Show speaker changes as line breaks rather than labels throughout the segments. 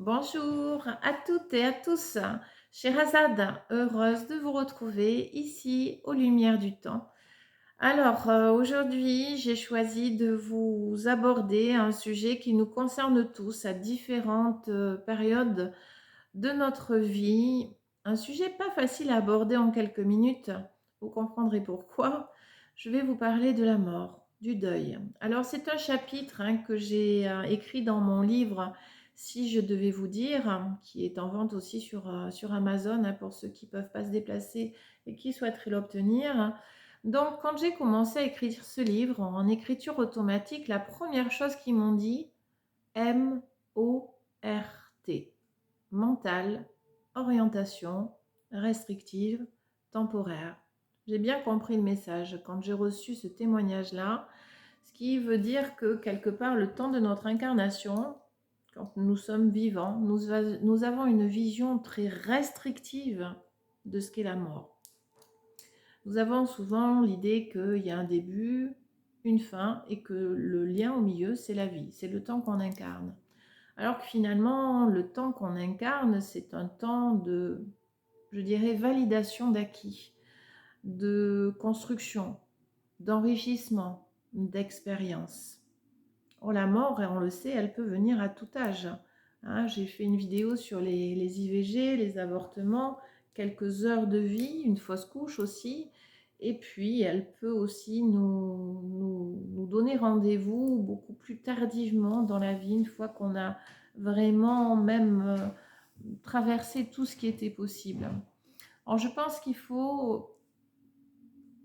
Bonjour à toutes et à tous. Sherazade, heureuse de vous retrouver ici aux Lumières du Temps. Alors, aujourd'hui, j'ai choisi de vous aborder un sujet qui nous concerne tous à différentes périodes de notre vie. Un sujet pas facile à aborder en quelques minutes. Vous comprendrez pourquoi. Je vais vous parler de la mort, du deuil. Alors, c'est un chapitre que j'ai écrit dans mon livre Si je devais vous dire, qui est en vente aussi sur Amazon pour ceux qui ne peuvent pas se déplacer et qui souhaiteraient l'obtenir. Donc, quand j'ai commencé à écrire ce livre en écriture automatique, la première chose qu'ils m'ont dit, M-O-R-T, mental, orientation, restrictive, temporaire. J'ai bien compris le message quand j'ai reçu ce témoignage-là, ce qui veut dire que quelque part, le temps de notre incarnation, quand nous sommes vivants, nous avons une vision très restrictive de ce qu'est la mort. Nous avons souvent l'idée qu'il y a un début, une fin, et que le lien au milieu, c'est la vie, c'est le temps qu'on incarne. Alors que finalement, le temps qu'on incarne, c'est un temps de, je dirais, validation d'acquis, de construction, d'enrichissement, d'expérience. Or, la mort, on le sait, elle peut venir à tout âge. J'ai fait une vidéo sur les IVG, les avortements, quelques heures de vie, une fausse couche aussi. Et puis, elle peut aussi nous donner rendez-vous beaucoup plus tardivement dans la vie, une fois qu'on a vraiment même traversé tout ce qui était possible. Alors, je pense qu'il faut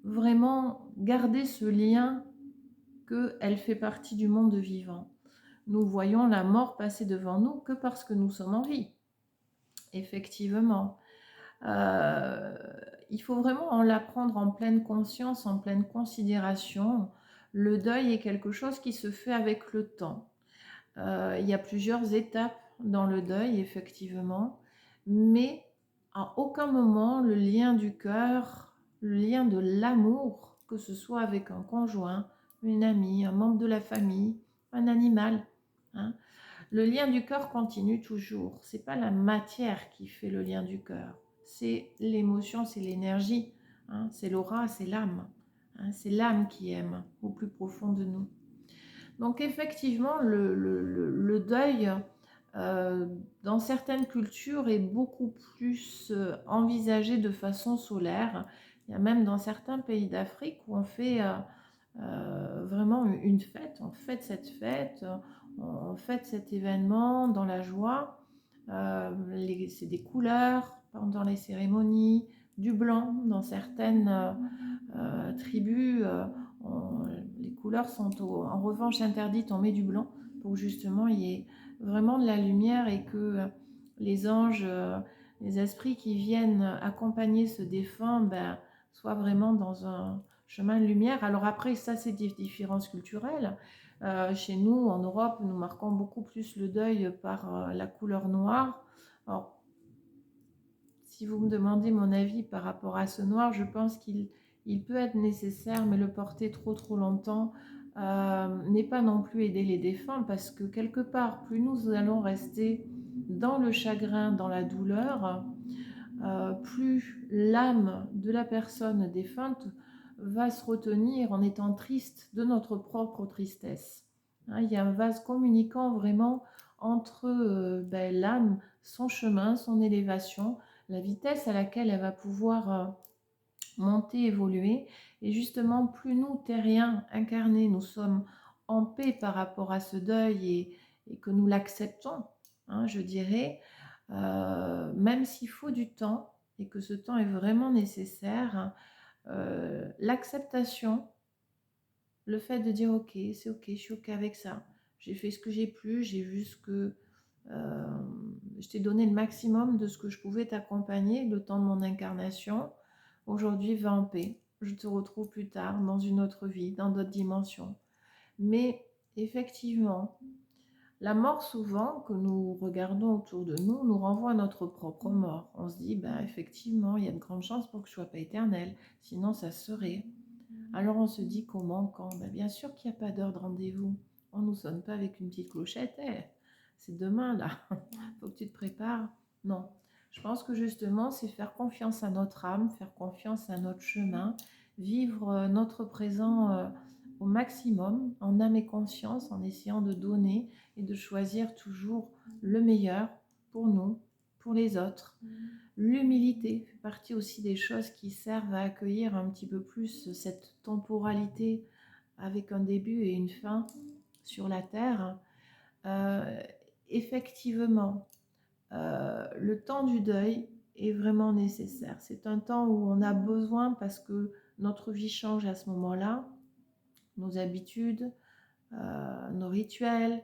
vraiment garder ce lien qu'elle fait partie du monde vivant. Nous voyons la mort passer devant nous que parce que nous sommes en vie. Effectivement. Euh, il faut vraiment en la prendre en pleine conscience, en pleine considération. Le deuil est quelque chose qui se fait avec le temps. Il y a plusieurs étapes dans le deuil, effectivement, mais à aucun moment le lien du cœur, le lien de l'amour, que ce soit avec un conjoint, une amie, un membre de la famille, un animal, hein, le lien du cœur continue toujours. C'est pas la matière qui fait le lien du cœur, c'est l'émotion, c'est l'énergie, c'est l'aura, c'est l'âme. C'est l'âme qui aime au plus profond de nous. Donc effectivement, le deuil, dans certaines cultures, est beaucoup plus envisagé de façon solaire. Il y a même dans certains pays d'Afrique où on fait vraiment une fête, on fête cette fête, on fête cet événement dans la joie. C'est des couleurs pendant les cérémonies, du blanc dans certaines tribus. Les couleurs sont en revanche interdites, on met du blanc pour justement il y ait vraiment de la lumière et que les anges, les esprits qui viennent accompagner ce défunt soient vraiment dans un chemin de lumière. Alors après, ça c'est des différences culturelles. Chez nous, en Europe, nous marquons beaucoup plus le deuil par la couleur noire. Alors, si vous me demandez mon avis par rapport à ce noir, je pense qu'il peut être nécessaire, mais le porter trop longtemps n'est pas non plus aider les défunts, parce que quelque part, plus nous allons rester dans le chagrin, dans la douleur, plus l'âme de la personne défunte va se retenir en étant triste de notre propre tristesse. Il y a un vase communicant vraiment entre l'âme, son chemin, son élévation, la vitesse à laquelle elle va pouvoir monter, évoluer. Et justement, plus nous, terriens, incarnés, nous sommes en paix par rapport à ce deuil et que nous l'acceptons, je dirais, même s'il faut du temps et que ce temps est vraiment nécessaire, l'acceptation, le fait de dire ok, c'est ok, je suis ok avec ça, j'ai fait ce que j'ai pu, j'ai vu ce que je t'ai donné le maximum de ce que je pouvais t'accompagner le temps de mon incarnation. Aujourd'hui, va en paix. Je te retrouve plus tard dans une autre vie, dans d'autres dimensions. Mais effectivement, la mort, souvent, que nous regardons autour de nous, nous renvoie à notre propre mort. On se dit, effectivement, il y a de grandes chances pour que je ne sois pas éternelle, sinon ça serait. Alors on se dit comment, quand? Bien sûr qu'il n'y a pas d'heure de rendez-vous. On ne nous sonne pas avec une petite clochette. c'est demain là, faut que tu te prépares. Non, je pense que justement, c'est faire confiance à notre âme, faire confiance à notre chemin, vivre notre présent au maximum, en âme et conscience, en essayant de donner et de choisir toujours le meilleur pour nous, pour les autres. L'humilité fait partie aussi des choses qui servent à accueillir un petit peu plus cette temporalité avec un début et une fin sur la terre. Euh, Effectivement, le temps du deuil est vraiment nécessaire. C'est un temps où on a besoin parce que notre vie change à ce moment-là, nos habitudes, nos rituels,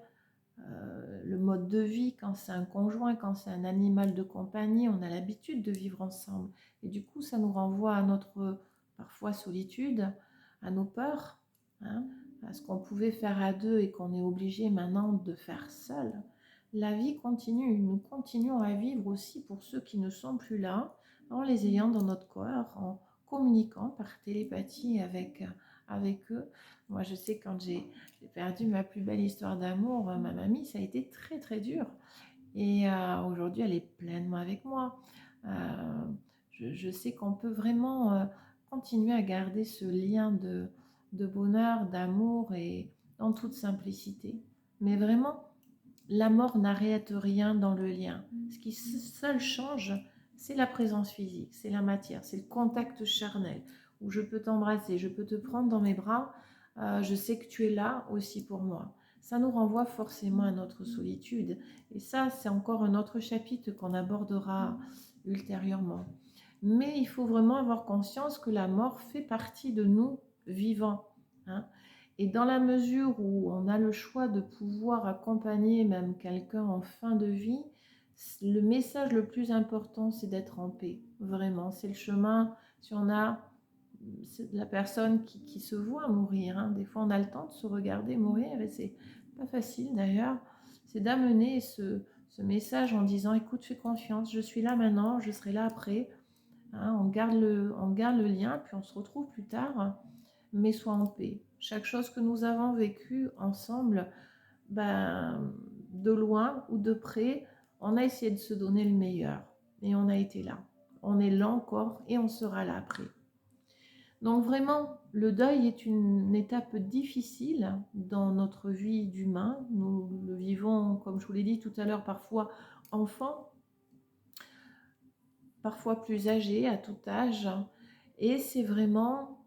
le mode de vie, quand c'est un conjoint, quand c'est un animal de compagnie, on a l'habitude de vivre ensemble. Et du coup, ça nous renvoie à notre parfois solitude, à nos peurs, hein, à ce qu'on pouvait faire à deux et qu'on est obligé maintenant de faire seul. La vie continue, nous continuons à vivre aussi pour ceux qui ne sont plus là, en les ayant dans notre corps, en communiquant par télépathie avec eux. Moi, je sais quand j'ai perdu ma plus belle histoire d'amour, ma mamie, ça a été très très dur. Et aujourd'hui, elle est pleinement avec moi. Je sais qu'on peut vraiment continuer à garder ce lien de bonheur, d'amour et en toute simplicité. Mais vraiment, la mort n'arrête rien dans le lien. Ce qui seul change, c'est la présence physique, c'est la matière, c'est le contact charnel, où je peux t'embrasser, je peux te prendre dans mes bras, je sais que tu es là aussi pour moi. Ça nous renvoie forcément à notre solitude. Et ça, c'est encore un autre chapitre qu'on abordera ultérieurement. Mais il faut vraiment avoir conscience que la mort fait partie de nous vivants, hein. Et dans la mesure où on a le choix de pouvoir accompagner même quelqu'un en fin de vie, le message le plus important, c'est d'être en paix. Vraiment, c'est le chemin. Si on a la personne qui se voit mourir, hein, des fois on a le temps de se regarder mourir et c'est pas facile d'ailleurs, c'est d'amener ce message en disant écoute, fais confiance, je suis là maintenant, je serai là après. Hein, on garde le lien, puis on se retrouve plus tard, mais sois en paix. Chaque chose que nous avons vécue ensemble, ben, de loin ou de près, on a essayé de se donner le meilleur. Et on a été là. On est là encore et on sera là après. Donc vraiment, le deuil est une étape difficile dans notre vie d'humain. Nous le vivons, comme je vous l'ai dit tout à l'heure, parfois enfant, parfois plus âgé, à tout âge. Et c'est vraiment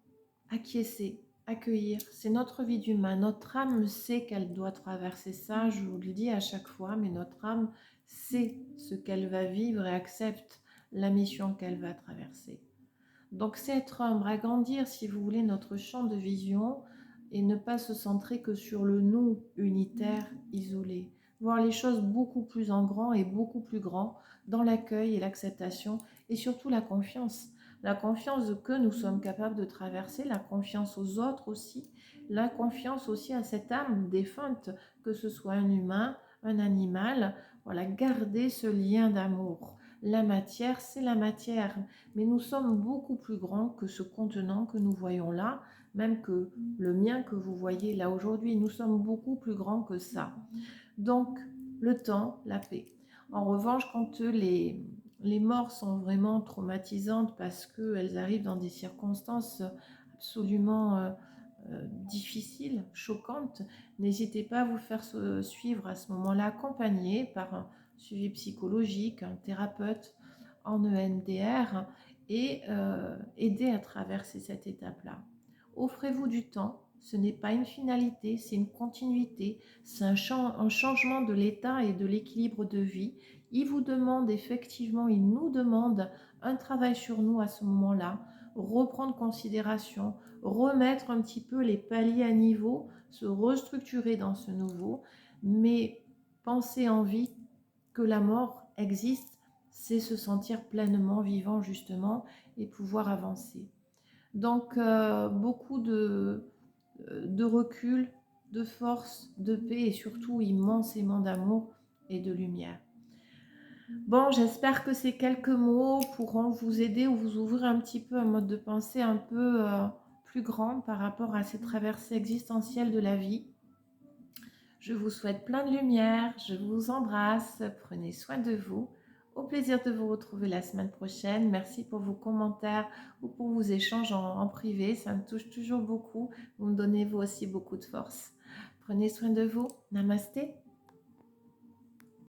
acquiescer, accueillir. C'est notre vie d'humain. Notre âme sait qu'elle doit traverser ça, je vous le dis à chaque fois, mais notre âme sait ce qu'elle va vivre et accepte la mission qu'elle va traverser. Donc c'est être humble, agrandir, si vous voulez, notre champ de vision et ne pas se centrer que sur le nous unitaire, isolé. Voir les choses beaucoup plus en grand et beaucoup plus grand dans l'accueil et l'acceptation et surtout la confiance. La confiance que nous sommes capables de traverser, la confiance aux autres aussi, la confiance aussi à cette âme défunte, que ce soit un humain, un animal. Voilà, garder ce lien d'amour. La matière, c'est la matière, mais nous sommes beaucoup plus grands que ce contenant que nous voyons là, même que le mien que vous voyez là aujourd'hui. Nous sommes beaucoup plus grands que ça. Donc, le temps, la paix. En revanche, quand les morts sont vraiment traumatisantes parce qu'elles arrivent dans des circonstances absolument difficiles, choquantes, n'hésitez pas à vous faire suivre à ce moment-là, accompagné par un suivi psychologique, un thérapeute en EMDR et aider à traverser cette étape-là. Offrez-vous du temps, ce n'est pas une finalité, c'est une continuité, c'est un changement de l'état et de l'équilibre de vie. Il vous demande effectivement, il nous demande un travail sur nous à ce moment-là, reprendre considération, remettre un petit peu les paliers à niveau, se restructurer dans ce nouveau, mais penser en vie que la mort existe, c'est se sentir pleinement vivant justement et pouvoir avancer. Donc beaucoup de recul, de force, de paix et surtout immensément d'amour et de lumière. Bon, j'espère que ces quelques mots pourront vous aider ou vous ouvrir un petit peu un mode de pensée un peu plus grand par rapport à ces traversées existentielles de la vie. Je vous souhaite plein de lumière, je vous embrasse, prenez soin de vous. Au plaisir de vous retrouver la semaine prochaine. Merci pour vos commentaires ou pour vos échanges en privé, ça me touche toujours beaucoup. Vous me donnez vous aussi beaucoup de force. Prenez soin de vous. Namasté.